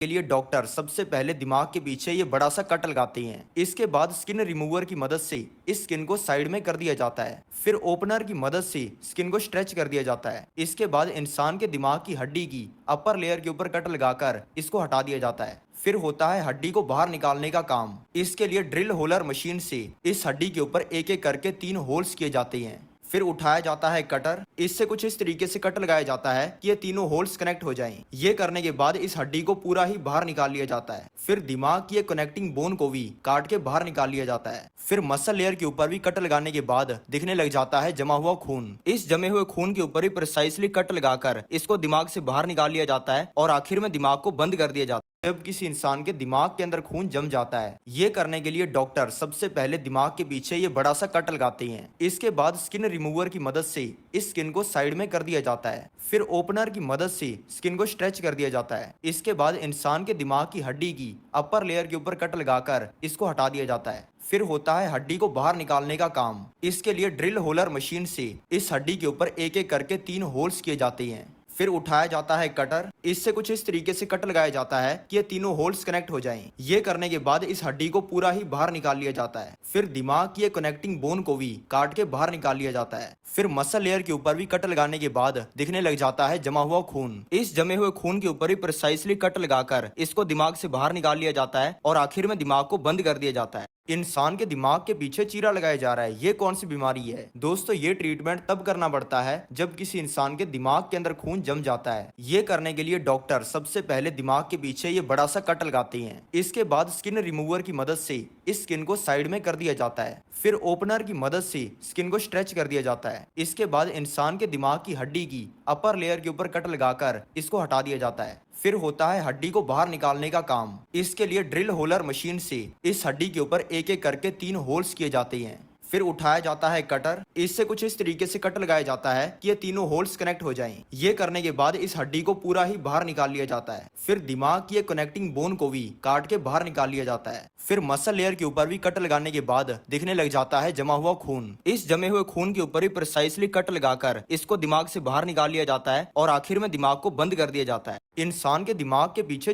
के लिए डॉक्टर सबसे पहले दिमाग के पीछे ये बड़ा सा कट लगाते हैं। इसके बाद स्किन रिमूवर की मदद से इस स्किन को साइड में कर दिया जाता है। फिर ओपनर की मदद से स्किन को स्ट्रेच कर दिया जाता है। इसके बाद इंसान के दिमाग की हड्डी की अपर लेयर के ऊपर कट लगाकर इसको हटा दिया जाता है। फिर होता है हड्डी को बाहर निकालने का काम। इसके लिए ड्रिल होलर मशीन से इस हड्डी के ऊपर एक एक करके 3 होल्स किए जाते हैं। फिर उठाया जाता है कटर। इससे कुछ इस तरीके से कट लगाया जाता है कि ये तीनों होल्स कनेक्ट हो जाएं। ये करने के बाद इस हड्डी को पूरा ही बाहर निकाल लिया जाता है। फिर दिमाग की कनेक्टिंग बोन को भी काट के बाहर निकाल लिया जाता है। फिर मसल लेयर के ऊपर भी कट लगाने के बाद दिखने लग जाता है जमा हुआ खून। इस जमे हुए खून के ऊपर ही प्रिसाइसली कट लगाकर इसको दिमाग से बाहर निकाल लिया जाता है और आखिर में दिमाग को बंद कर दिया जाता है। जब किसी इंसान के दिमाग के अंदर खून जम जाता है, ये करने के लिए डॉक्टर सबसे पहले दिमाग के पीछे ये बड़ा सा कट लगाते हैं। इसके बाद स्किन रिमूवर की मदद से इस स्किन को साइड में कर दिया जाता है। फिर ओपनर की मदद से स्किन को स्ट्रेच कर दिया जाता है। इसके बाद इंसान के दिमाग की हड्डी की अपर लेयर के ऊपर कट लगाकर इसको हटा दिया जाता है। फिर होता है हड्डी को बाहर निकालने का काम। इसके लिए ड्रिल होलर मशीन से इस हड्डी के ऊपर एक एक करके 3 होल्स किए जाते हैं। फिर उठाया जाता है कटर। इससे कुछ इस तरीके से कट लगाया जाता है कि ये तीनों होल्स कनेक्ट हो जाएं। ये करने के बाद इस हड्डी को पूरा ही बाहर निकाल लिया जाता है। फिर दिमाग की कनेक्टिंग बोन को भी काट के बाहर निकाल लिया जाता है। फिर मसल लेयर के ऊपर भी कट लगाने के बाद दिखने लग जाता है जमा हुआ खून। इस जमे हुए खून के ऊपर ही प्रिसाइसली कट लगाकर इसको दिमाग से बाहर निकाल लिया जाता है और आखिर में दिमाग को बंद कर दिया जाता है। इंसान के दिमाग के पीछे चीरा लगाया जा रहा है, ये कौन सी बीमारी है? दोस्तों, ये ट्रीटमेंट तब करना पड़ता है जब किसी इंसान के दिमाग के अंदर खून जम जाता है। ये करने के लिए डॉक्टर सबसे पहले दिमाग के पीछे ये बड़ा सा कट लगाते हैं। इसके बाद स्किन रिमूवर की मदद से इस स्किन को साइड में कर दिया जाता है। फिर ओपनर की मदद से स्किन को स्ट्रेच कर दिया जाता है। इसके बाद इंसान के दिमाग की हड्डी की अपर लेयर के ऊपर कट लगाकर इसको हटा दिया जाता है। फिर होता है हड्डी को बाहर निकालने का काम। इसके लिए ड्रिल होलर मशीन से इस हड्डी के ऊपर एक एक करके 3 होल्स किए जाते हैं। फिर उठाया जाता है कटर। इससे कुछ इस तरीके से कट लगाया जाता है कि ये तीनों होल्स कनेक्ट हो जाएं। ये करने के बाद इस हड्डी को पूरा ही बाहर निकाल लिया जाता है। फिर दिमाग की कनेक्टिंग बोन को भी काट के बाहर निकाल लिया जाता है। फिर मसल लेयर के ऊपर भी कट लगाने के बाद दिखने लग जाता है जमा हुआ खून। इस जमे हुए खून के ऊपर ही प्रिसाइसली कट लगाकर इसको दिमाग से बाहर निकाल लिया जाता है और आखिर में दिमाग को बंद कर दिया जाता है। इंसान के दिमाग के पीछे